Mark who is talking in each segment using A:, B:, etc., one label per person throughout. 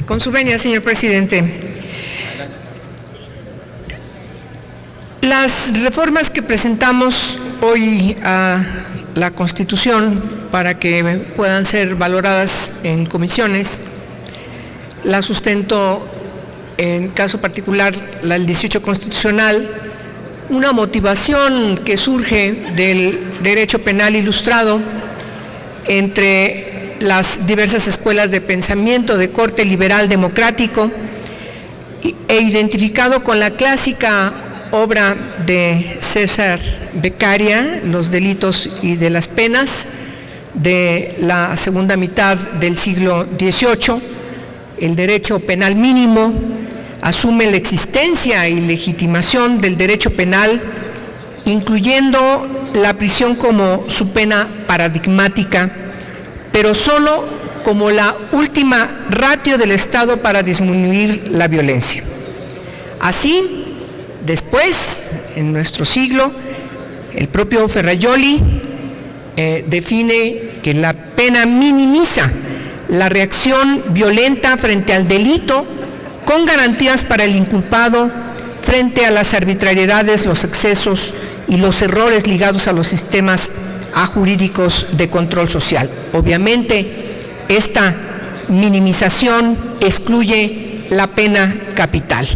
A: Con su venia, señor presidente. Las reformas que presentamos hoy a la Constitución para que puedan ser valoradas en comisiones, la sustento en caso particular el 18 constitucional, una motivación que surge del derecho penal ilustrado entre las diversas escuelas de pensamiento de corte liberal democrático e identificado con la clásica obra de César Beccaria, Los delitos y de las penas, de la segunda mitad del siglo XVIII. El derecho penal mínimo asume la existencia y legitimación del derecho penal, incluyendo la prisión como su pena paradigmática, pero solo como la última ratio del Estado para disminuir la violencia. Así, después, en nuestro siglo, el propio Ferrajoli define que la pena minimiza la reacción violenta frente al delito con garantías para el inculpado frente a las arbitrariedades, los excesos y los errores ligados a los sistemas jurídicos de control social. Obviamente, esta minimización excluye la pena capital.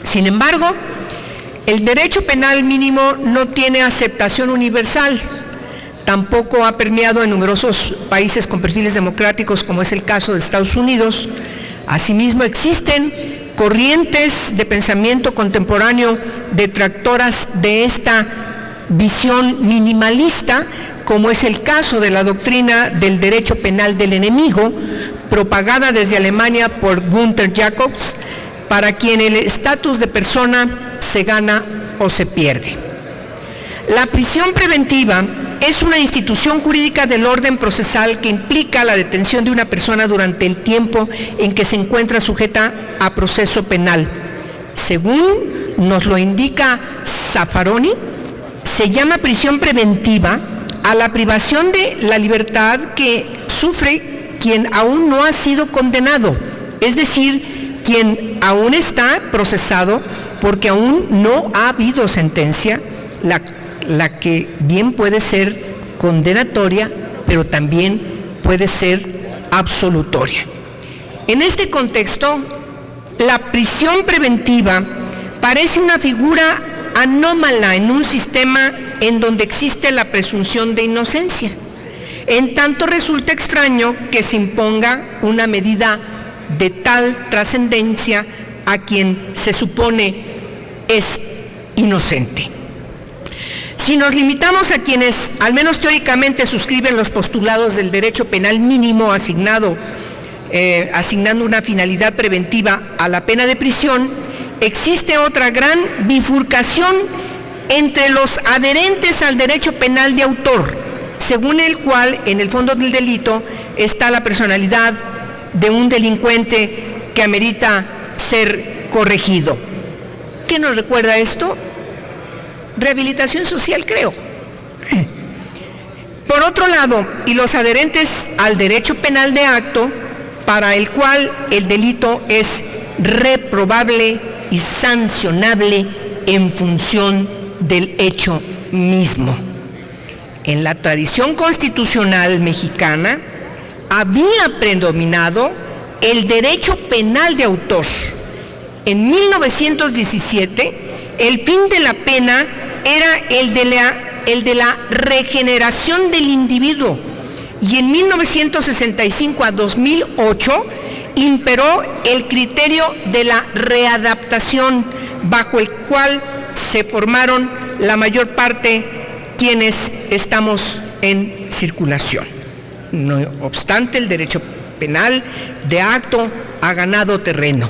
A: Sin embargo, el derecho penal mínimo no tiene aceptación universal, tampoco ha permeado en numerosos países con perfiles democráticos, como es el caso de Estados Unidos. Asimismo, existen corrientes de pensamiento contemporáneo detractoras de esta visión minimalista, como es el caso de la doctrina del derecho penal del enemigo, propagada desde Alemania por Günther Jacobs, para quien el estatus de persona se gana o se pierde. La prisión preventiva es una institución jurídica del orden procesal que implica la detención de una persona durante el tiempo en que se encuentra sujeta a proceso penal. Según nos lo indica Zaffaroni, se llama prisión preventiva a la privación de la libertad que sufre quien aún no ha sido condenado, es decir, quien aún está procesado porque aún no ha habido sentencia, la que bien puede ser condenatoria, pero también puede ser absolutoria. En este contexto, la prisión preventiva parece una figura anómala en un sistema en donde existe la presunción de inocencia. En tanto resulta extraño que se imponga una medida de tal trascendencia a quien se supone es inocente. Si nos limitamos a quienes, al menos teóricamente, suscriben los postulados del derecho penal mínimo asignando una finalidad preventiva a la pena de prisión, existe otra gran bifurcación entre los adherentes al derecho penal de autor, según el cual, en el fondo del delito, está la personalidad de un delincuente que amerita ser corregido. ¿Qué nos recuerda esto? Rehabilitación social, creo. Por otro lado, y los adherentes al derecho penal de acto, para el cual el delito es reprobable y sancionable en función del hecho mismo. En la tradición constitucional mexicana había predominado el derecho penal de autor. En 1917, el fin de la pena era el de la regeneración del individuo, y en 1965 a 2008 imperó el criterio de la readaptación, bajo el cual se formaron la mayor parte quienes estamos en circulación. No obstante, el derecho penal de acto ha ganado terreno.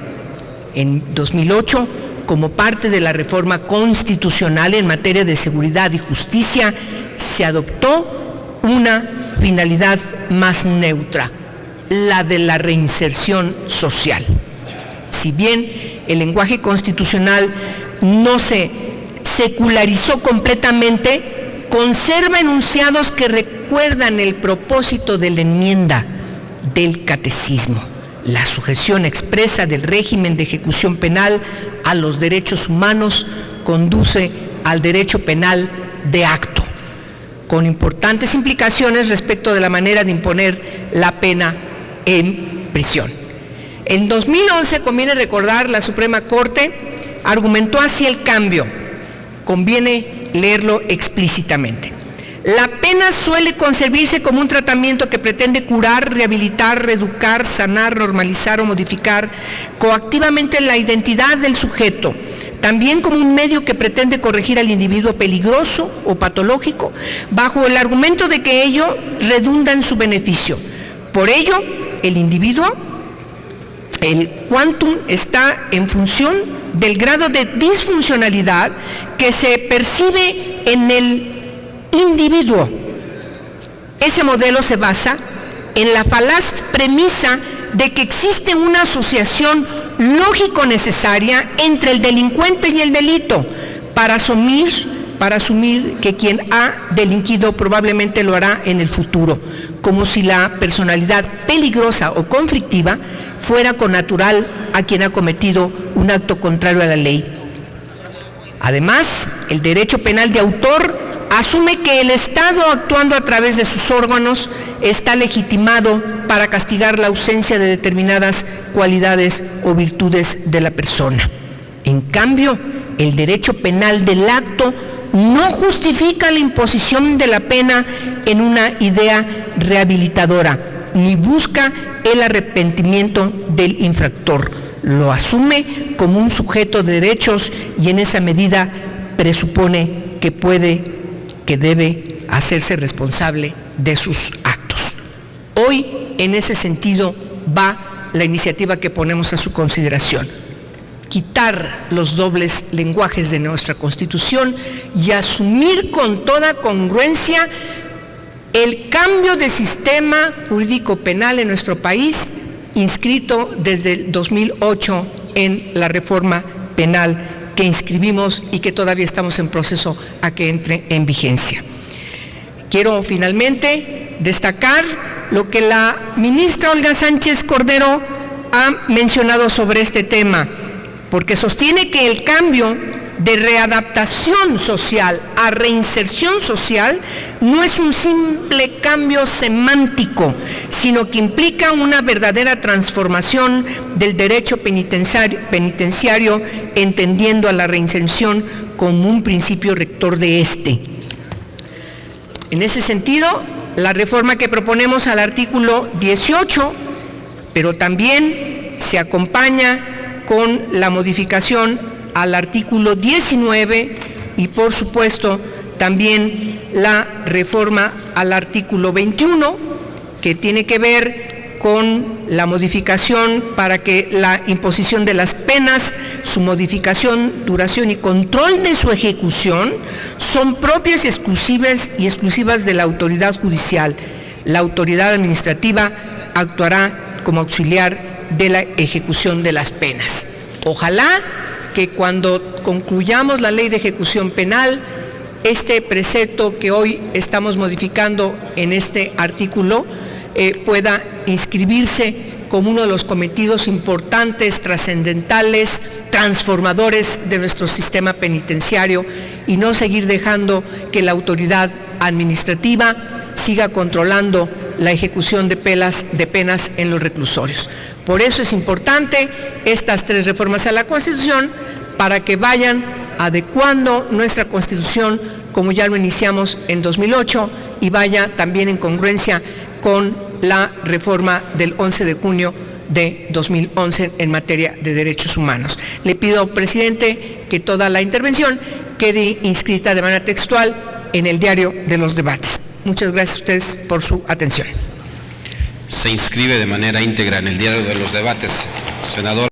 A: En 2008, como parte de la reforma constitucional en materia de seguridad y justicia, se adoptó una finalidad más neutra, la de la reinserción social. Si bien el lenguaje constitucional no se secularizó completamente, conserva enunciados que recuerdan el propósito de la enmienda del catecismo: la sujeción expresa del régimen de ejecución penal a los derechos humanos conduce al derecho penal de acto, con importantes implicaciones respecto de la manera de imponer la pena en prisión. En 2011, conviene recordar, la Suprema Corte argumentó así el cambio. Conviene leerlo explícitamente. La pena suele concebirse como un tratamiento que pretende curar, rehabilitar, reeducar, sanar, normalizar o modificar coactivamente la identidad del sujeto, también como un medio que pretende corregir al individuo peligroso o patológico, bajo el argumento de que ello redunda en su beneficio. Por ello, el individuo, el quantum, está en función del grado de disfuncionalidad que se percibe en el individuo. Ese modelo se basa en la falaz premisa de que existe una asociación lógico necesaria entre el delincuente y el delito para asumir que quien ha delinquido probablemente lo hará en el futuro, como si la personalidad peligrosa o conflictiva fuera connatural a quien ha cometido un acto contrario a la ley. Además, el derecho penal de autor asume que el Estado, actuando a través de sus órganos, está legitimado para castigar la ausencia de determinadas cualidades o virtudes de la persona. En cambio, el derecho penal del acto no justifica la imposición de la pena en una idea rehabilitadora, ni busca el arrepentimiento del infractor. Lo asume como un sujeto de derechos y en esa medida presupone que debe hacerse responsable de sus actos. Hoy, en ese sentido, va la iniciativa que ponemos a su consideración: quitar los dobles lenguajes de nuestra Constitución y asumir con toda congruencia el cambio de sistema jurídico penal en nuestro país, inscrito desde el 2008 en la reforma penal que inscribimos y que todavía estamos en proceso a que entre en vigencia. Quiero finalmente destacar lo que la ministra Olga Sánchez Cordero ha mencionado sobre este tema, porque sostiene que el cambio de readaptación social a reinserción social no es un simple cambio semántico, sino que implica una verdadera transformación del derecho penitenciario, entendiendo a la reinserción como un principio rector de este. En ese sentido, la reforma que proponemos al artículo 18, pero también se acompaña con la modificación al artículo 19 y, por supuesto, también la reforma al artículo 21, que tiene que ver con la modificación para que la imposición de las penas, su modificación, duración y control de su ejecución son propias y exclusivas de la autoridad judicial. La autoridad administrativa actuará como auxiliar de la ejecución de las penas. Ojalá que cuando concluyamos la ley de ejecución penal, este precepto que hoy estamos modificando en este artículo pueda inscribirse como uno de los cometidos importantes, trascendentales, transformadores de nuestro sistema penitenciario, y no seguir dejando que la autoridad administrativa siga controlando la ejecución de penas en los reclusorios. Por eso es importante estas 3 reformas a la Constitución, para que vayan adecuando nuestra Constitución, como ya lo iniciamos en 2008, y vaya también en congruencia con la reforma del 11 de junio de 2011 en materia de derechos humanos. Le pido, presidente, que toda la intervención quede inscrita de manera textual en el diario de los debates. Muchas gracias a ustedes por su atención.
B: Se inscribe de manera íntegra en el diario de los debates, senador.